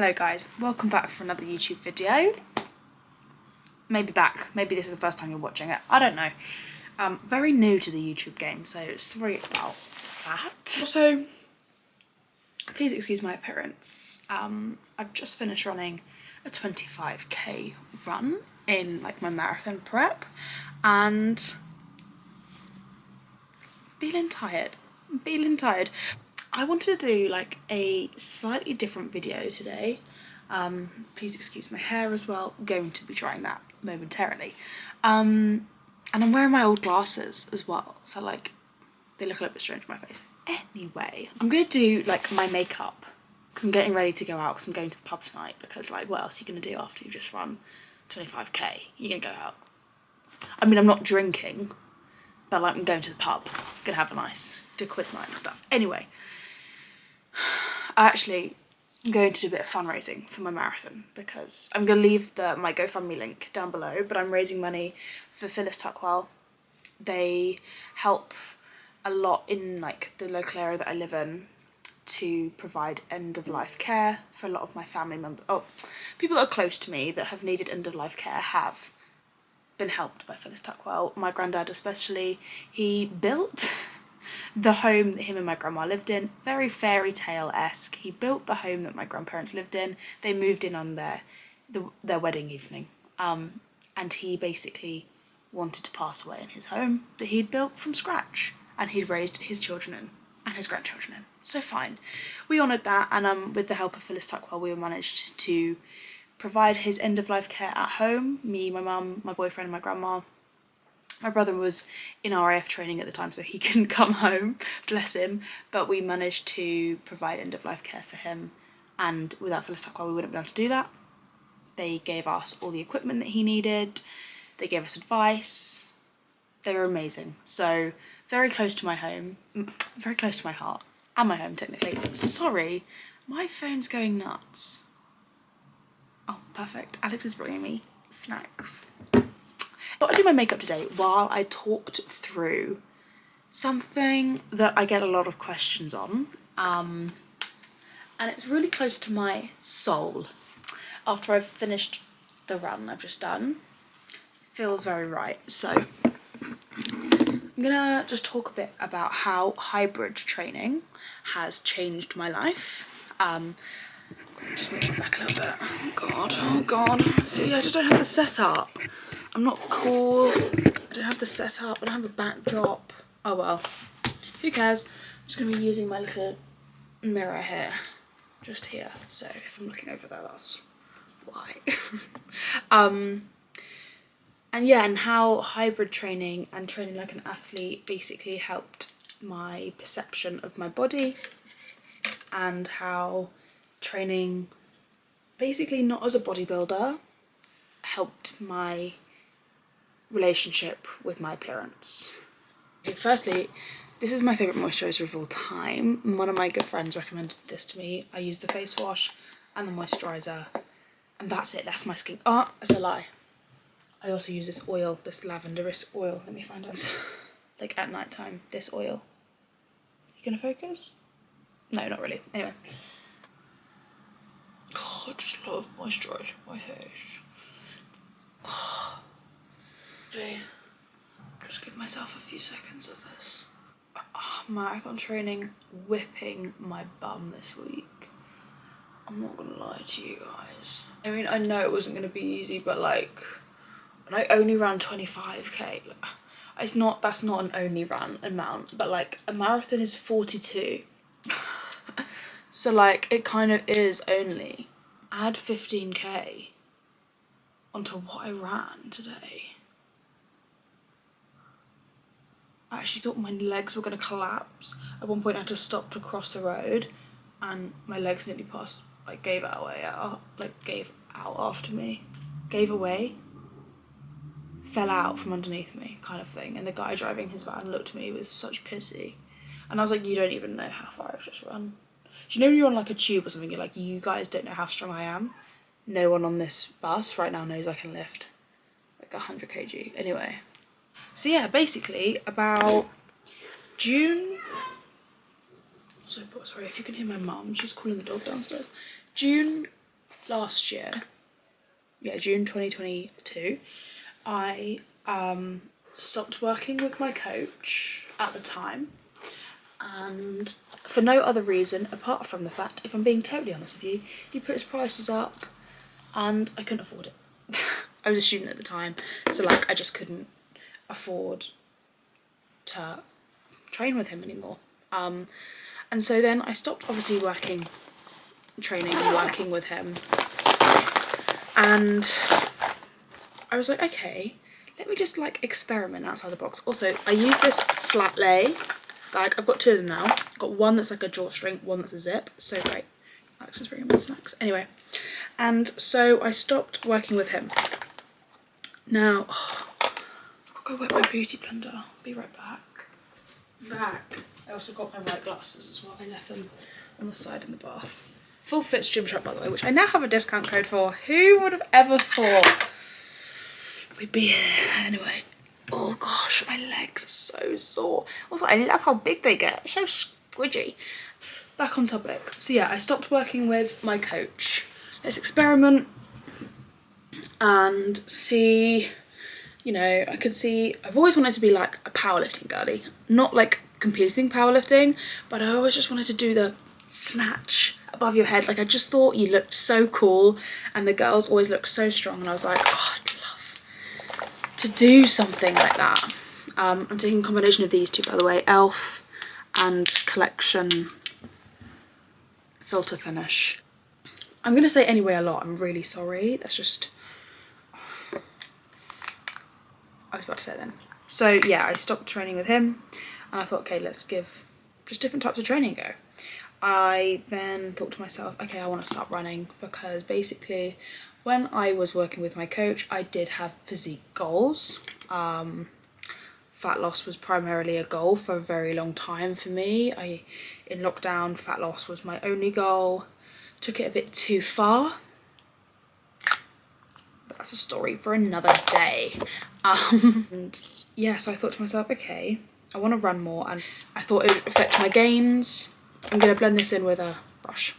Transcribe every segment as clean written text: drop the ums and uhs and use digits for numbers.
Hello guys, welcome back for another YouTube video. Maybe this is the first time you're watching it, I don't know. Very new to the YouTube game, so sorry about that. Also, please excuse my appearance. I've just finished running a 25k run in like my marathon prep and feeling tired. I wanted to do like a slightly different video today. Please excuse my hair as well. I'm going to be trying that momentarily. And I'm wearing my old glasses as well, so like they look a little bit strange on my face. Anyway, I'm going to do like my makeup because I'm getting ready to go out because I'm going to the pub tonight, because like what else are you going to do after you just run 25k? You're going to go out. I mean, I'm not drinking, but like I'm going to the pub, I'm going to have a nice, do a quiz night and stuff. Anyway, I'm going to do a bit of fundraising for my marathon because I'm going to leave my GoFundMe link down below, but I'm raising money for Phyllis Tuckwell. They help a lot in like the local area that I live in to provide end-of-life care for a lot of my family members. Oh, people that are close to me that have needed end-of-life care have been helped by Phyllis Tuckwell. My granddad especially, he built the home that him and my grandma lived in, very fairy tale-esque. He built the home that my grandparents lived in. They moved in on their wedding evening, and he basically wanted to pass away in his home that he'd built from scratch, and he'd raised his children in and his grandchildren in. So fine, we honoured that, and with the help of Phyllis Tuckwell, we managed to provide his end-of-life care at home. Me, my mum, my boyfriend and my grandma. My brother was in RAF training at the time, so he couldn't come home, bless him, but we managed to provide end-of-life care for him, and without Phyllis Tuckwell we wouldn't be able to do that. They gave us all the equipment that he needed, they gave us advice, they were amazing. So very close to my home, very close to my heart, and my home technically. Sorry, my phone's going nuts. Oh, perfect. Alex is bringing me snacks. I thought I'd do my makeup today while I talked through something that I get a lot of questions on, and it's really close to my soul. After I've finished the run I've just done, it feels very right. So I'm gonna just talk a bit about how hybrid training has changed my life. Just move it back a little bit. Oh god. See, I just don't have the setup. I'm not cool. I don't have the setup. I don't have a backdrop. Oh well. Who cares? I'm just gonna be using my little mirror here. Just here. So if I'm looking over there, that's why. And yeah, and how hybrid training and training like an athlete basically helped my perception of my body, and how training basically not as a bodybuilder helped my relationship with my appearance. Okay, firstly, this is my favourite moisturiser of all time. One of my good friends recommended this to me. I use the face wash and the moisturiser, and that's it, that's my skin. Oh, that's a lie. I also use this oil, this lavenderish oil. Let me find out. Like at night time, this oil. You gonna focus? No, not really. Anyway. Oh, I just love moisturising my face. Oh. Okay. Just give myself a few seconds of this. Oh, marathon training whipping my bum this week. I'm not gonna lie to you guys. I mean, I know it wasn't gonna be easy, but like, I only ran 25k. That's not an only run amount, but like a marathon is 42. So like it kind of is only. Add 15k onto what I ran today. I actually thought my legs were gonna collapse. At one point I had to stop to cross the road and my legs nearly passed, like gave out after me. Gave away. Fell out from underneath me kind of thing, and the guy driving his van looked at me with such pity, and I was like, you don't even know how far I've just run. Do you know when you're on like a tube or something, you're like, you guys don't know how strong I am? No one on this bus right now knows I can lift like 100 kg. Anyway, so yeah, basically about June, so sorry if you can hear my mum, she's calling the dog downstairs. June last year, yeah, June 2022, I stopped working with my coach at the time, and for no other reason apart from the fact, if I'm being totally honest with you, he put his prices up and I couldn't afford it. I was a student at the time, so like I just couldn't afford to train with him anymore. And so then I stopped obviously training and working with him, and I was like, okay, let me just like experiment outside the box. Also, I use this flat lay bag. I've got two of them now. I've got one that's like a drawstring, one that's a zip. So great. Alex is bringing me snacks. Anyway, and so I stopped working with him. Now, I've got to go wet my beauty blender. I'll be right back. I also got my white glasses as well. I left them on the side in the bath. Full Fits Gymshark, by the way, which I now have a discount code for. Who would have ever thought we'd be here? Anyway, oh gosh, my legs are so sore. Also, I love how big they get. So squidgy. Back on topic. So yeah, I stopped working with my coach. Let's experiment and see, you know, I've always wanted to be like a powerlifting girly. Not like competing powerlifting, but I always just wanted to do the snatch above your head. Like I just thought you looked so cool and the girls always looked so strong, and I was like, oh, I'd love to do something like that. I'm taking a combination of these two, by the way, Elf and Collection Filter Finish. I'm gonna say anyway a lot, I'm really sorry. That's just, I was about to say it then. So yeah, I stopped training with him and I thought, okay, let's give just different types of training a go. I then thought to myself, okay, I want to start running, because basically when I was working with my coach, I did have physique goals. Fat loss was primarily a goal for a very long time for me. In lockdown, fat loss was my only goal. Took it a bit too far, but that's a story for another day. And yeah, so I thought to myself, okay, I want to run more, and I thought it would affect my gains. I'm going to blend this in with a brush.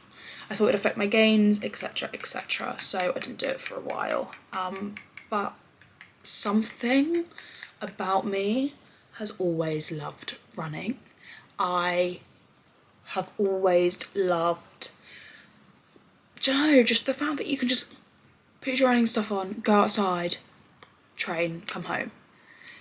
I thought it would affect my gains, etc, etc, so I didn't do it for a while. But something about me has always loved running. I have always loved, do you know, just the fact that you can just put your running stuff on, go outside, train, come home.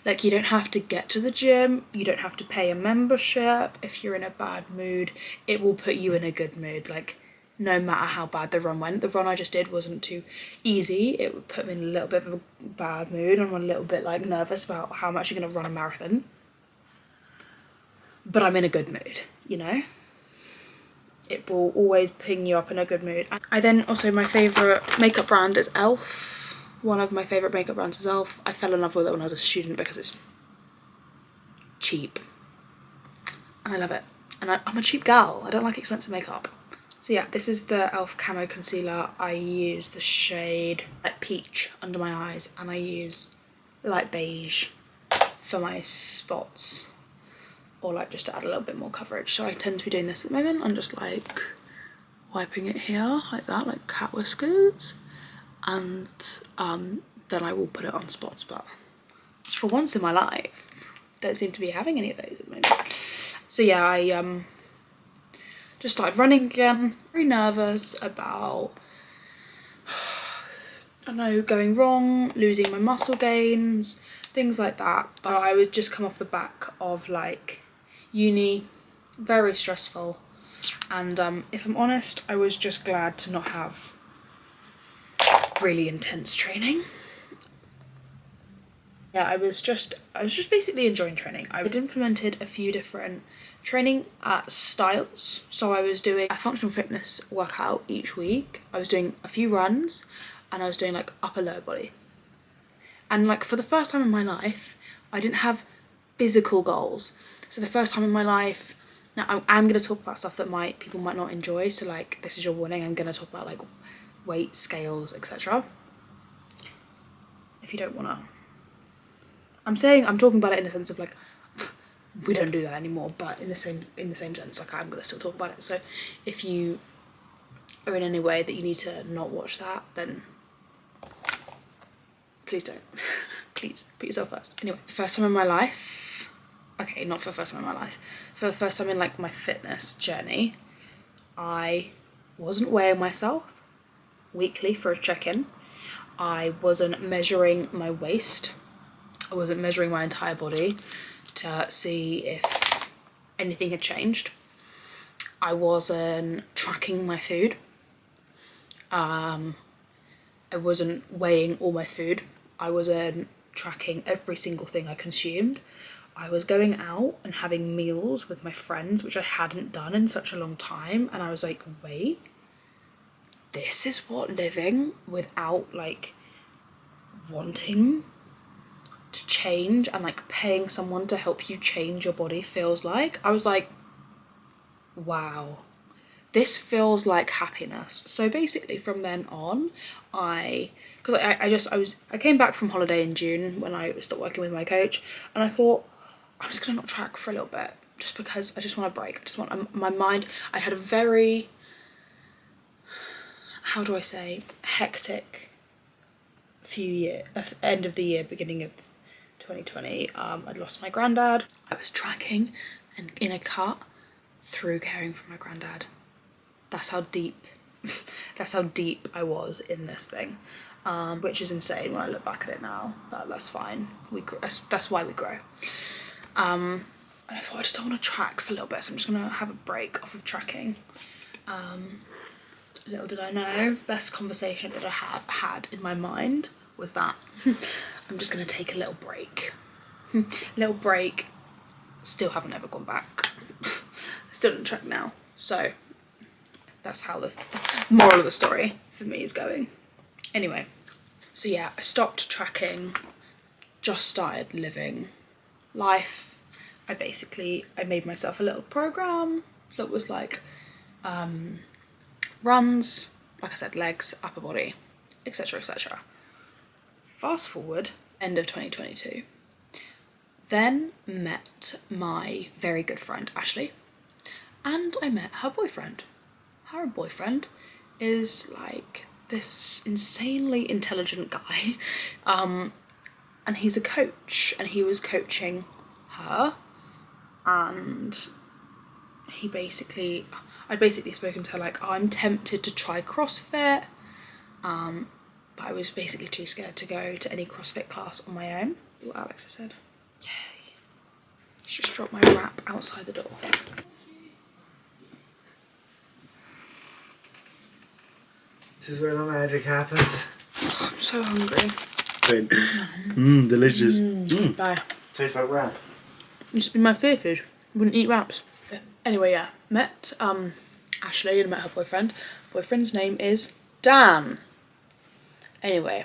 Like, you don't have to get to the gym, you don't have to pay a membership. If you're in a bad mood, it will put you in a good mood. Like, no matter how bad the run went. The run I just did wasn't too easy. It would put me in a little bit of a bad mood. I'm a little bit like nervous about how I'm actually going to run a marathon. But I'm in a good mood, you know? It will always ping you up in a good mood. I then also, my favourite makeup brand is Elf. One of my favourite makeup brands is Elf. I fell in love with it when I was a student because it's cheap. And I love it. And I'm a cheap gal. I don't like expensive makeup. So yeah, this is the Elf Camo Concealer. I use the shade like peach under my eyes, and I use light beige for my spots, or like just to add a little bit more coverage. So I tend to be doing this at the moment. I'm just like wiping it here like that, like cat whiskers, and then I will put it on spots. But for once in my life, don't seem to be having any of those at the moment. So yeah, I just started running again. Very nervous about, I don't know, going wrong, losing my muscle gains, things like that. But I would just come off the back of like uni, very stressful, and if I'm honest, I was just glad to not have really intense training. Yeah, I was just basically enjoying training. I had implemented a few different training styles. So I was doing a functional fitness workout each week. I was doing a few runs, and I was doing like upper lower body. And like for the first time in my life, I didn't have physical goals. So the first time in my life, now I'm going to talk about stuff that people might not enjoy. So like, this is your warning. I'm going to talk about like weight, scales, etc. If you don't want to. I'm talking about it in the sense of like, we don't do that anymore, but in the same sense, like I'm gonna still talk about it. So if you or in any way that you need to not watch that, then please don't. Please put yourself first. Anyway, the first time in my life, okay, not for the first time in my life, for the first time in like my fitness journey, I wasn't weighing myself weekly for a check-in. I wasn't measuring my waist. I wasn't measuring my entire body to see if anything had changed. I wasn't tracking my food. I wasn't weighing all my food. I wasn't tracking every single thing I consumed. I was going out and having meals with my friends, which I hadn't done in such a long time, and I was like, wait, this is what living without like wanting to change and like paying someone to help you change your body feels like. I was like, wow, this feels like happiness. So basically from then on, I came back from holiday in June when I stopped working with my coach, and I thought, I'm just gonna not track for a little bit just because I just want a break. I just want my mind. I had a very, how do I say, hectic end of the year, beginning of 2020. I'd lost my granddad. I was tracking and in a cut through caring for my granddad. That's how deep I was in this thing, which is insane when I look back at it now. But that's fine. That's why we grow. And I thought I just don't want to track for a little bit, so I'm just gonna have a break off of tracking. Little did I know, best conversation that I had in my mind was that I'm just gonna take a little break. Still haven't ever gone back. Still don't track now. So that's how the moral of the story for me is going. Anyway, so yeah, I stopped tracking, just started living life. I made myself a little program that was like runs, like I said, legs, upper body, etc, etc. Fast forward, end of 2022. Then met my very good friend Ashley, and I met her boyfriend. Her boyfriend is like this insanely intelligent guy, and he's a coach, and he was coaching her, and I'd basically spoken to her like, I'm tempted to try CrossFit, but I was basically too scared to go to any CrossFit class on my own. What Alexa said. Yay. Just dropped my wrap outside the door. This is where the magic happens. Oh, I'm so hungry. Wait. Delicious. Bye. Tastes like wrap. Used to be my favorite food. Wouldn't eat wraps. Anyway, yeah, met Ashley and met her boyfriend. Boyfriend's name is Dan. Anyway,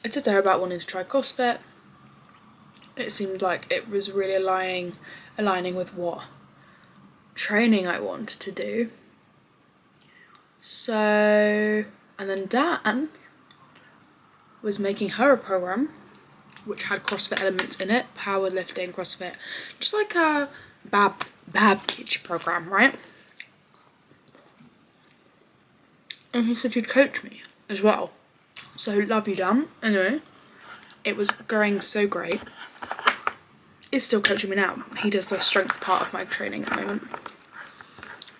I said to her about wanting to try CrossFit. It seemed like it was really aligning with what training I wanted to do. So, and then Dan was making her a program which had CrossFit elements in it, powerlifting, CrossFit, just like a Babbage program, right? And he said he'd coach me as well. So love you, Dan. Anyway, it was going so great. He's still coaching me now. He does the strength part of my training at the moment.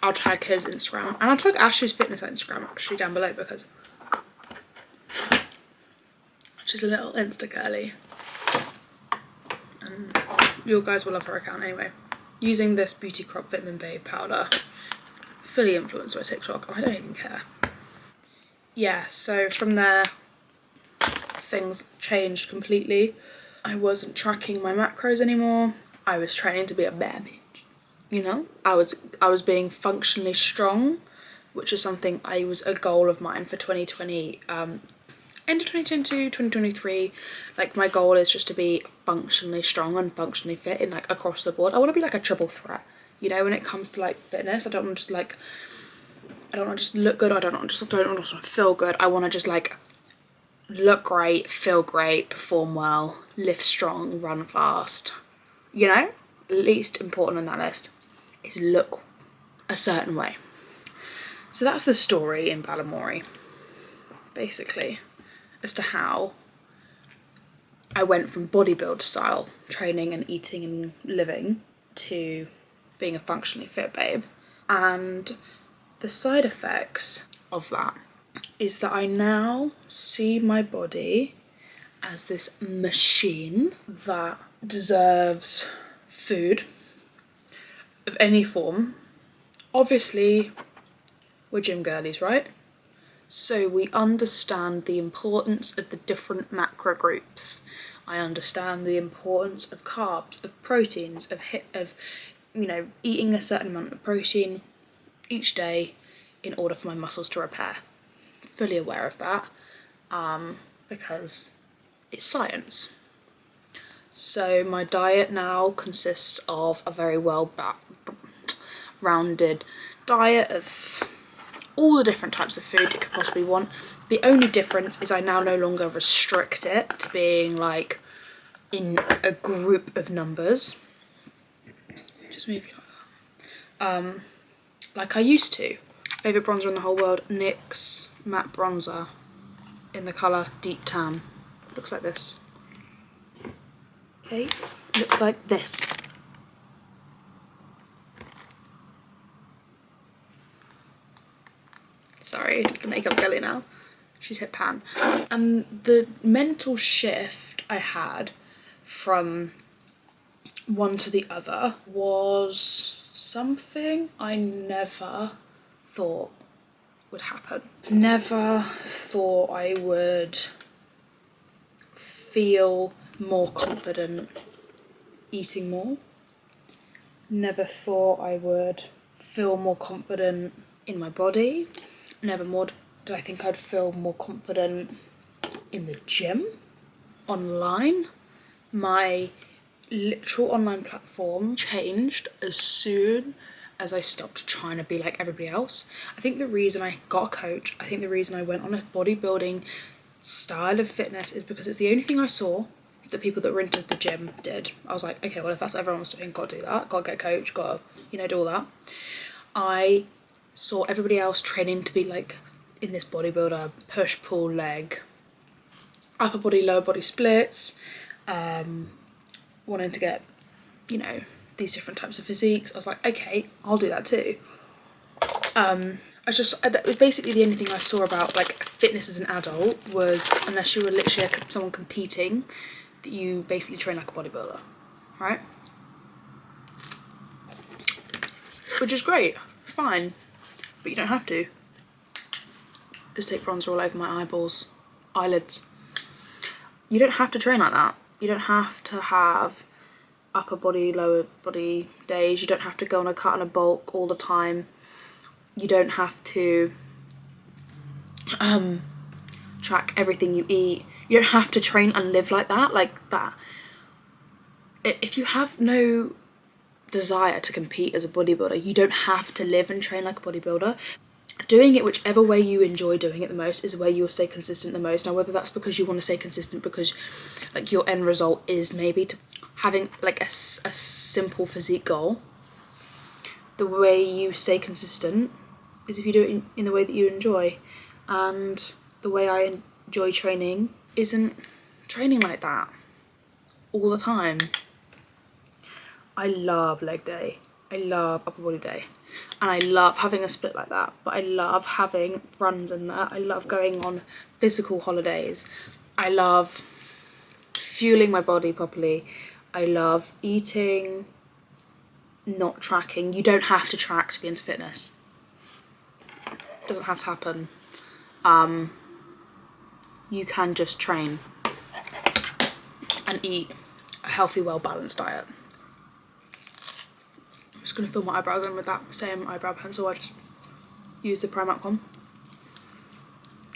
I'll tag his Instagram, and I'll tag Ashley's fitness Instagram actually down below, because she's a little Insta girly, and you guys will love her account anyway. Using this Beauty Crop Vitamin Babe powder, fully influenced by TikTok, and I don't even care. Yeah, so from there, things changed completely. I wasn't tracking my macros anymore. I was training to be a bad bitch, you know? I was being functionally strong, which is something was a goal of mine for 2020, end of 2022, 2023, like my goal is just to be functionally strong and functionally fit in like across the board. I want to be like a triple threat, you know, when it comes to like fitness. I don't want to just look good. I don't want to feel good. I want to just like look great, feel great, perform well, lift strong, run fast, you know. Least important on that list is look a certain way. So that's the story in Balamory, basically, as to how I went from bodybuilder style training and eating and living to being a functionally fit babe. And the side effects of that is that I now see my body as this machine that deserves food of any form. Obviously, we're gym girlies, right? So we understand the importance of the different macro groups. I understand the importance of carbs, of proteins, of eating a certain amount of protein each day in order for my muscles to repair. Fully aware of that, because it's science. So my diet now consists of a very well-rounded diet of all the different types of food you could possibly want. The only difference is I now no longer restrict it to being like in a group of numbers. Just move you like that. Like I used to. Favourite bronzer in the whole world, NYX matte bronzer in the colour Deep Tan. Looks like this. Okay, looks like this. Sorry, just the makeup girly now. She's hit pan. And the mental shift I had from one to the other was something I never thought would happen. Never thought I would feel more confident eating more. Never thought I would feel more confident in my body. Never more did I think I'd feel more confident in the gym, online. My literal online platform changed as soon as I stopped trying to be like everybody else. I think the reason I got a coach, I think the reason I went on a bodybuilding style of fitness is because it's the only thing I saw that people that were into the gym did. I was like, okay, well, if that's what everyone was doing, gotta do that, gotta get a coach, gotta, do all that. I saw everybody else training to be like in this bodybuilder push, pull, leg, upper body, lower body splits, wanting to get, these different types of physiques. I was like, okay, I'll do that too. That was basically the only thing I saw about like fitness as an adult was, unless you were literally someone competing, that you basically train like a bodybuilder, right? Which is great, fine, but you don't have to. Just take bronzer all over my eyeballs, eyelids. You don't have to train like that. You don't have to have upper body, lower body days. You don't have to go on a cut and a bulk all the time. You don't have to track everything you eat. You don't have to train and live like that. If you have no desire to compete as a bodybuilder, you don't have to live and train like a bodybuilder. Doing it whichever way you enjoy doing it the most is where you'll stay consistent the most. Now, whether that's because you want to stay consistent because like your end result is maybe to having like a simple physique goal, the way you stay consistent is if you do it in the way that you enjoy. And the way I enjoy training isn't training like that all the time. I love leg day, I love upper body day, and I love having a split like that, but I love having runs in that. I love going on physical holidays. I love fueling my body properly. I love eating, not tracking. You don't have to track to be into fitness. It doesn't have to happen. You can just train and eat a healthy, well-balanced diet. I'm just going to fill my eyebrows in with that same eyebrow pencil I just used the Primark one.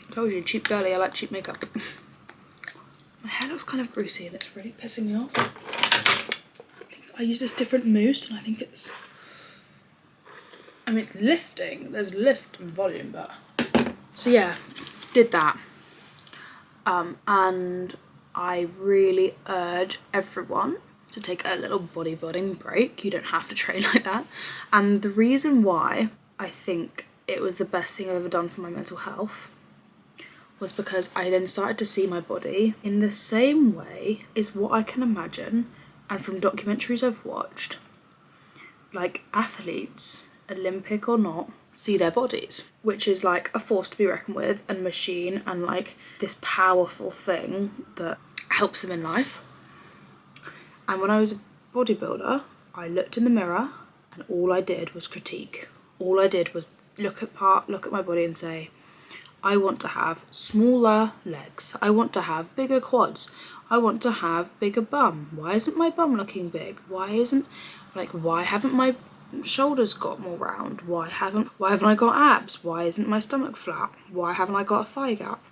I told you, cheap girly, I like cheap makeup. My hair looks kind of greasy and it's really pissing me off. I use this different mousse and I think it's... it's lifting. There's lift and volume, but... So yeah, did that. And I really urge everyone to take a little bodybuilding break. You don't have to train like that. And the reason why I think it was the best thing I've ever done for my mental health was because I then started to see my body in the same way as what I can imagine, and from documentaries I've watched, like athletes, Olympic or not, see their bodies, which is like a force to be reckoned with and machine and like this powerful thing that helps them in life. And when I was a bodybuilder, I looked in the mirror and all I did was critique. All I did was look at my body and say, I want to have smaller legs. I want to have bigger quads. I want to have bigger bum. Why isn't my bum looking big? Why haven't my shoulders got more round? Why haven't I got abs? Why isn't my stomach flat? Why haven't I got a thigh gap?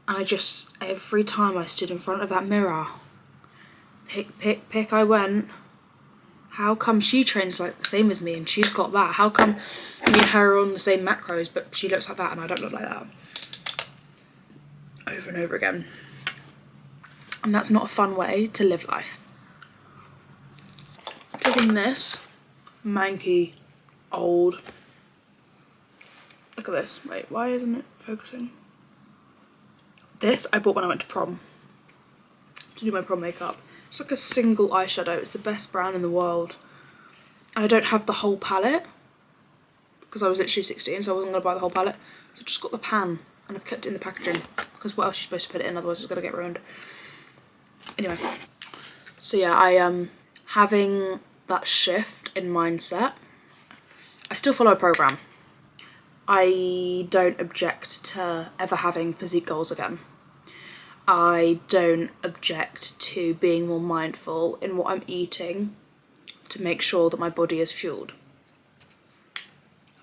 And I just, every time I stood in front of that mirror, pick I went. How come she trains like the same as me and she's got that? How come me and her are on the same macros but she looks like that and I don't look like that? Over and over again. And that's not a fun way to live life. Taking this manky, old... Look at this. Wait, why isn't it focusing? This I bought when I went to prom. To do my prom makeup. It's like a single eyeshadow. It's the best brand in the world. And I don't have the whole palette because I was literally 16, so I wasn't going to buy the whole palette. So I just got the pan and I've kept it in the packaging because what else are you supposed to put it in, otherwise it's going to get ruined. Anyway, so yeah, I am having that shift in mindset. I still follow a program. I don't object to ever having physique goals again. I don't object to being more mindful in what I'm eating to make sure that my body is fueled.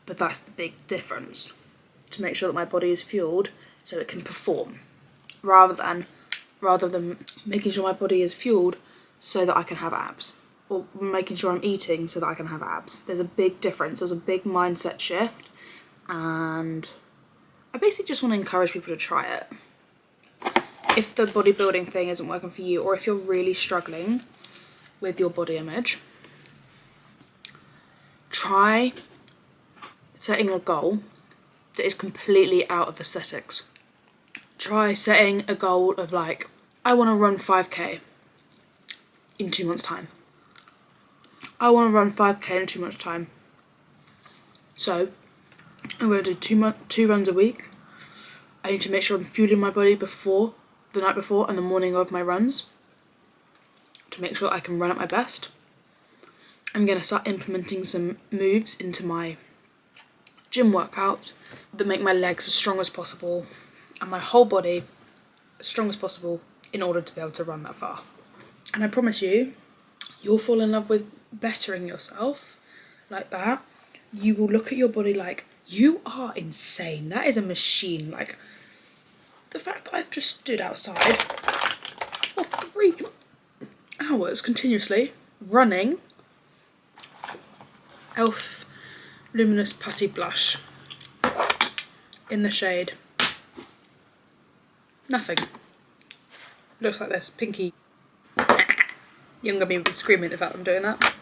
But that's the big difference. To make sure that my body is fueled so it can perform. Rather than making sure my body is fueled so that I can have abs. Or making sure I'm eating so that I can have abs. There's a big difference. There's a big mindset shift. And I basically just want to encourage people to try it. If the bodybuilding thing isn't working for you, or if you're really struggling with your body image, try setting a goal that is completely out of aesthetics. Try setting a goal of like, I want to run 5k in 2 months' time. I want to run 5k in 2 months' time. So I'm going to do 2 runs a week. I need to make sure I'm fueling my body before the night before and the morning of my runs to make sure I can run at my best. I'm going to start implementing some moves into my gym workouts that make my legs as strong as possible and my whole body as strong as possible in order to be able to run that far. And I promise you, you'll fall in love with bettering yourself like that. You will look at your body like, you are insane. That is a machine. Like, the fact that I've just stood outside for 3 hours continuously running e.l.f. Luminous Putty Blush in the shade. Nothing. Looks like this, pinky. Younger me would be screaming about them doing that.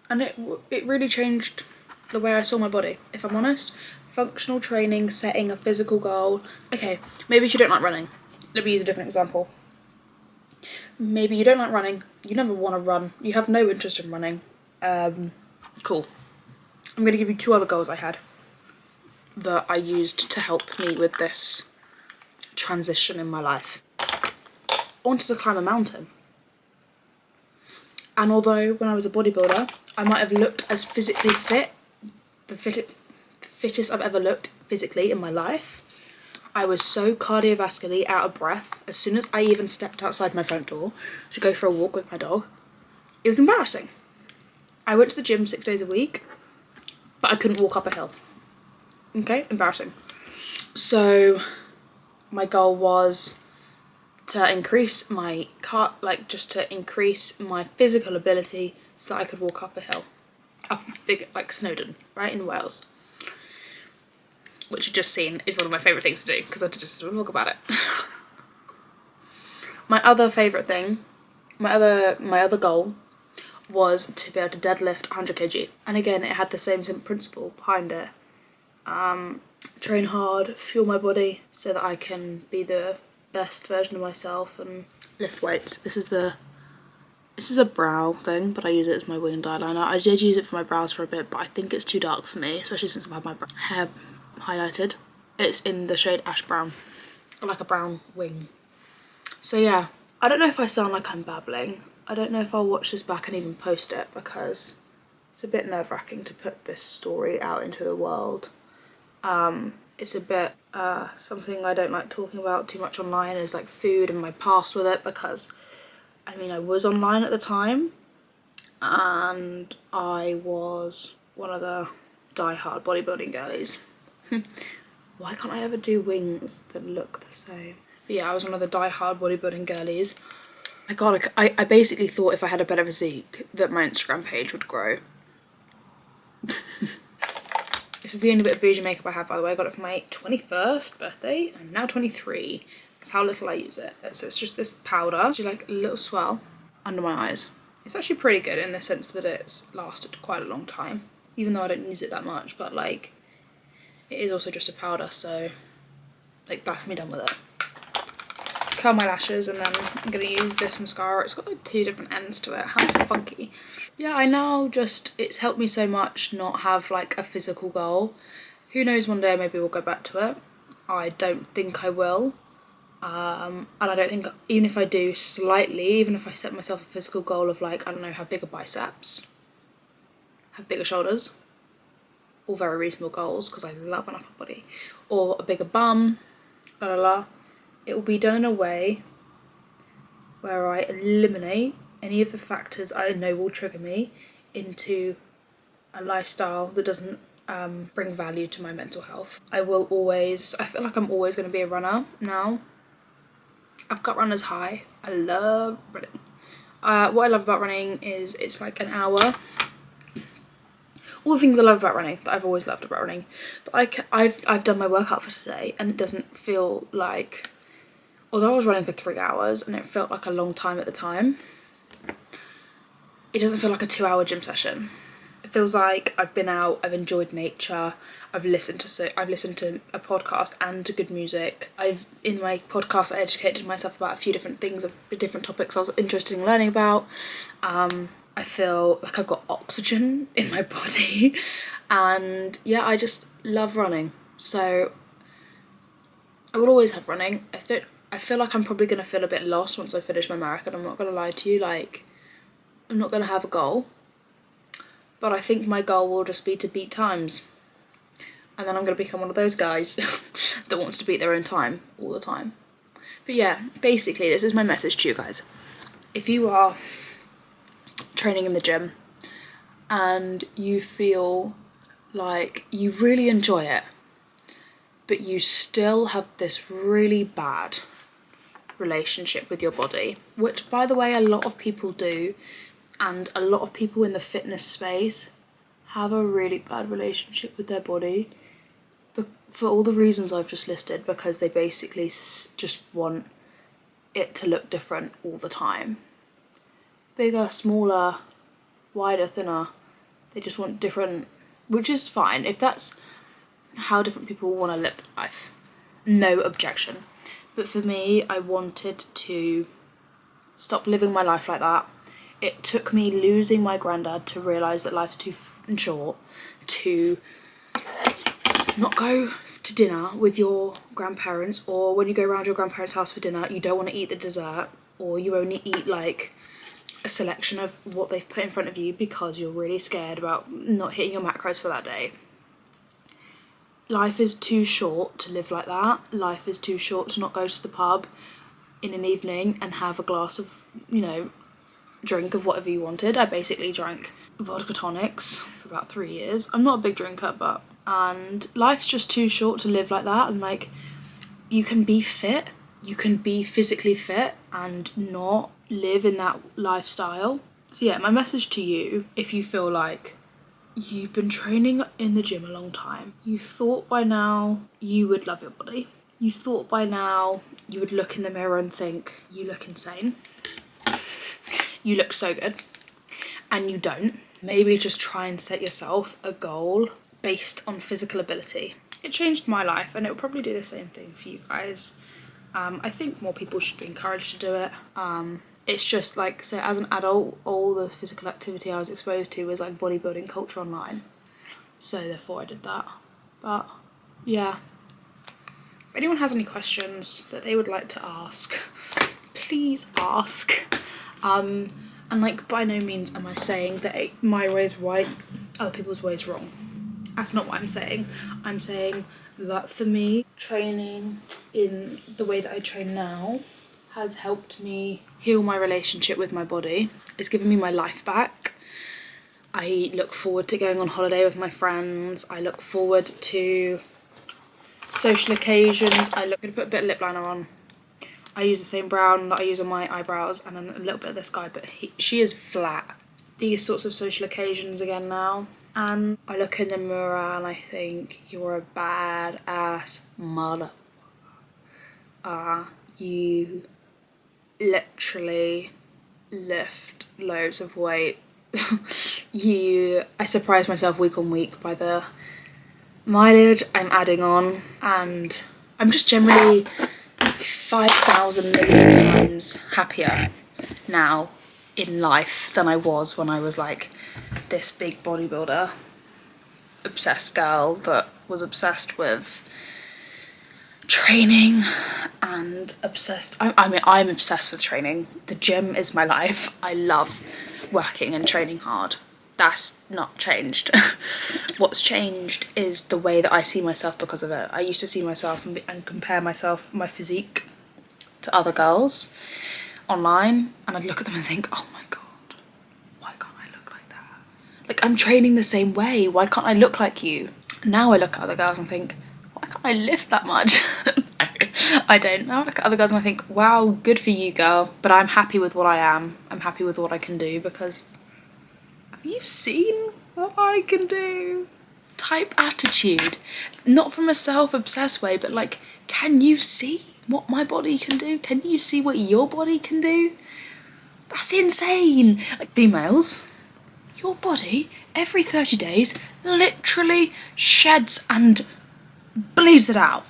And it really changed the way I saw my body, if I'm honest. Functional training, setting a physical goal. Okay, maybe if you don't like running. Let me use a different example. Maybe you don't like running, you never want to run, you have no interest in running. Cool. I'm going to give you 2 other goals I had that I used to help me with this transition in my life. I wanted to climb a mountain. And although when I was a bodybuilder, I might have looked as physically fit, the fittest I've ever looked physically in my life, I was so cardiovascularly out of breath as soon as I even stepped outside my front door to go for a walk with my dog. It was embarrassing. I went to the gym 6 days a week, but I couldn't walk up a hill. Okay, embarrassing. So my goal was to increase my to increase my physical ability so that I could walk up a hill. Up big, like Snowdon, right, in Wales. Which you've just seen is one of my favourite things to do because I just did a vlog about it. My other favourite thing, my other goal was to be able to deadlift 100 kg. And again, it had the same simple principle behind it. train hard, fuel my body so that I can be the best version of myself and lift weights. This is a brow thing, but I use it as my winged eyeliner. I did use it for my brows for a bit, but I think it's too dark for me, especially since I've had my hair highlighted. It's in the shade ash brown, like a brown wing. So yeah, I don't know if I sound like I'm babbling. I don't know if I'll watch this back and even post it, because it's a bit nerve-wracking to put this story out into the world. It's a bit something I don't like talking about too much online is like food and my past with it, because I mean I was online at the time and I was one of the die-hard bodybuilding girlies. Why can't I ever do wings that look the same? But yeah, I was one of the die-hard bodybuilding girlies. My god, I basically thought if I had a better physique that my Instagram page would grow. This is the only bit of bougie makeup I have, by the way. I got it for my 21st birthday. I'm now 23. That's how little I use it. So it's just this powder. It's like a little swell under my eyes. It's actually pretty good in the sense that it's lasted quite a long time. Even though I don't use it that much, but like, it is also just a powder, so like that's me done with it. Curl my lashes, and then I'm gonna use this mascara. It's got like 2 different ends to it. How funky. Yeah, I now just, it's helped me so much not have like a physical goal. Who knows, one day maybe we'll go back to it. I don't think I will. And I don't think, even if I do slightly, even if I set myself a physical goal of like, I don't know, have bigger biceps, have bigger shoulders, all very reasonable goals because I love an upper body, or a bigger bum, la la la. It will be done in a way where I eliminate any of the factors I know will trigger me into a lifestyle that doesn't bring value to my mental health. I feel like I'm always going to be a runner now. I've got runner's high. I love running. What I love about running is it's like an hour. All the things I love about running, that I've always loved about running. But I've done my workout for today and it doesn't feel like, although I was running for 3 hours and it felt like a long time at the time, it doesn't feel like a 2-hour gym session. It feels like I've been out, I've enjoyed nature, I've listened to a podcast and to good music. In my podcast I educated myself about a few different things, of different topics I was interested in learning about. I feel like I've got oxygen in my body, and yeah, I just love running. So I will always have running. I feel like I'm probably gonna feel a bit lost once I finish my marathon. I'm not gonna lie to you, like I'm not gonna have a goal, but I think my goal will just be to beat times. And then I'm going to become one of those guys that wants to beat their own time all the time. But yeah, basically this is my message to you guys. If you are training in the gym and you feel like you really enjoy it, but you still have this really bad relationship with your body, which by the way a lot of people do, and a lot of people in the fitness space have a really bad relationship with their body, for all the reasons I've just listed, because they basically just want it to look different all the time. Bigger, smaller, wider, thinner. They just want different, which is fine. If that's how different people want to live their life, no objection. But for me, I wanted to stop living my life like that. It took me losing my granddad to realise that life's too short to not go to dinner with your grandparents, or when you go around your grandparents' house for dinner, you don't want to eat the dessert, or you only eat like a selection of what they've put in front of you because you're really scared about not hitting your macros for that day. Life is too short to live like that. Life is too short to not go to the pub in an evening and have a glass of, drink of whatever you wanted. I basically drank vodka tonics for about 3 years. I'm not a big drinker, and life's just too short to live like that. And like, you can be fit, you can be physically fit and not live in that lifestyle. So yeah, my message to you, if you feel like you've been training in the gym a long time, you thought by now you would love your body, you thought by now you would look in the mirror and think, you look insane, you look so good, and you don't. Maybe just try and set yourself a goal based on physical ability. It changed my life, and it will probably do the same thing for you guys. I think more people should be encouraged to do it. It's just like, so as an adult, all the physical activity I was exposed to was like bodybuilding culture online. So therefore I did that. But yeah. If anyone has any questions that they would like to ask, please ask. And like, by no means am I saying that my way is right, other people's way is wrong. That's not what I'm saying. I'm saying that for me, training in the way that I train now has helped me heal my relationship with my body. It's given me my life back. I look forward to going on holiday with my friends. I look forward to social occasions. I'm gonna put a bit of lip liner on. I use the same brown that I use on my eyebrows, and then a little bit of this guy, but she is flat. These sorts of social occasions again now. And I look in the mirror and I think, you're a badass mother. You literally lift loads of weight. I surprise myself week on week by the mileage I'm adding on, and I'm just generally 5,000 million times happier now in life than I was when I was like this big bodybuilder obsessed girl that was obsessed with training and obsessed. I'm obsessed with training. The gym is my life. I love working and training hard. That's not changed. What's changed is the way that I see myself because of it. I used to see myself and compare myself, my physique, to other girls online, and I'd look at them and think, oh my god, why can't I look like that? Like, I'm training the same way, why can't I look like you? Now I look at other girls and think, why can't I lift that much? I don't. Now I look at other girls and I think, wow, good for you, girl, but I'm happy with what I am. I'm happy with what I can do, because have you seen what I can do? Type attitude. Not from a self-obsessed way, but like, can you see what my body can do? Can you see what your body can do? That's insane. Like, females, your body every 30 days literally sheds and bleeds it out.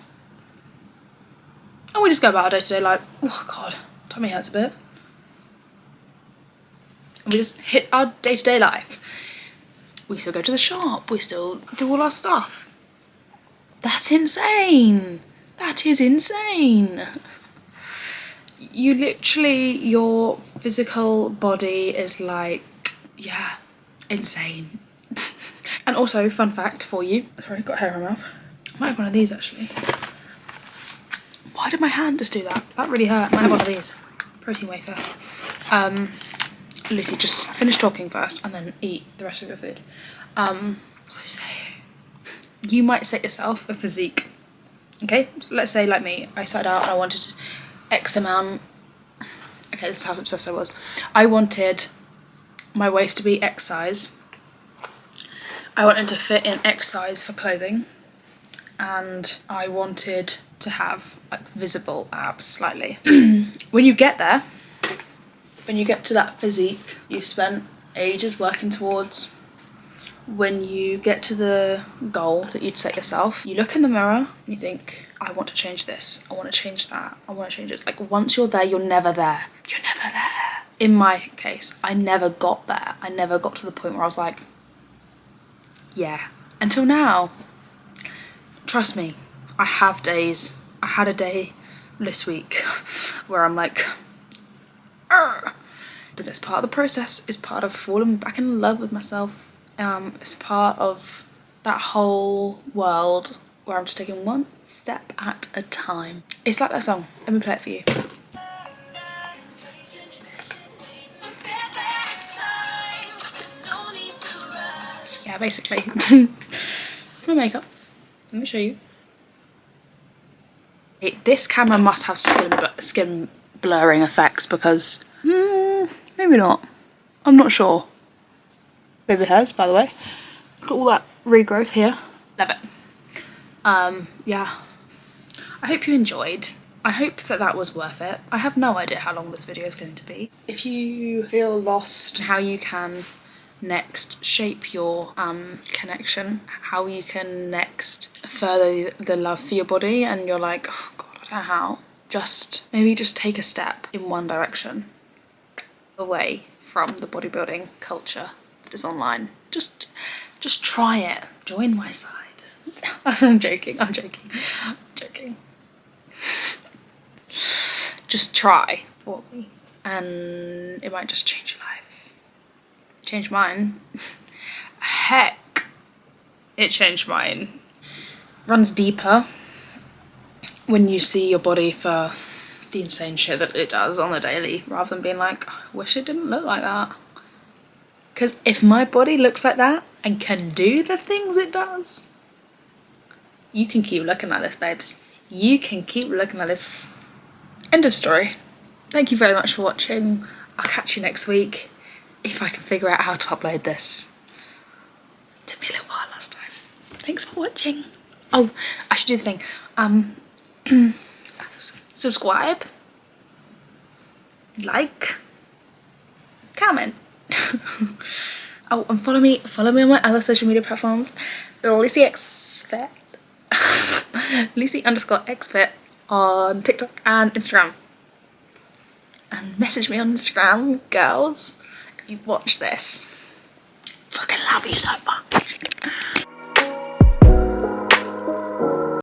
And we just go about our day-to-day like, oh god, tummy hurts a bit. And we just hit our day-to-day life. We still go to the shop, we still do all our stuff. That's insane. That is insane. You literally, your physical body is like, yeah, insane. And also, fun fact for you, sorry, got hair in my mouth. I might have one of these actually. Why did my hand just do that? That really hurt. I might have one of these. Protein wafer. Lucy, just finish talking first and then eat the rest of your food. So say, you might set yourself a physique. Okay, so let's say like me, I started out and I wanted X amount. Okay, this is how obsessed I was. I wanted my waist to be X size. I wanted to fit in X size for clothing. And I wanted to have like visible abs slightly. When you get there, when you get to that physique you've spent ages working towards, when you get to the goal that you'd set yourself, you look in the mirror, you think, I want to change this, I want to change that, I want to change this. Like, once you're there, you're never there. You're never there. In my case, I never got there. I never got to the point where I was like, yeah. Until now. Trust me, I have days. I had a day this week where I'm like, argh. But that's part of the process. It's part of falling back in love with myself. It's part of that whole world where I'm just taking one step at a time. It's like that song. Let me play it for you. Yeah, basically. It's my makeup. Let me show you. This camera must have skin blurring effects because maybe not. I'm not sure. Maybe it has, by the way. Look at all that regrowth here. Love it. Yeah. I hope you enjoyed. I hope that was worth it. I have no idea how long this video is going to be. If you feel lost how you can next shape your connection, how you can next further the love for your body, and you're like, oh god, I don't know how, maybe just take a step in one direction away from the bodybuilding culture that is online. Just try it. Join my side. I'm joking. Just try for me, and it might just change your life. Change mine. Heck, it changed mine. Runs deeper when you see your body for the insane shit that it does on the daily, rather than being like, I wish it didn't look like that. Because if my body looks like that and can do the things it does, you can keep looking like this, babes. You can keep looking like this. End of story. Thank you very much for watching. I'll catch you next week if I can figure out how to upload this. It took me a little while last time. Thanks for watching. Oh, I should do the thing. Subscribe, like, comment. Oh, and follow me on my other social media platforms. LucyXFit. Lucy_XFit on TikTok and Instagram. And message me on Instagram, girls, if you watch this. Fucking love you so much.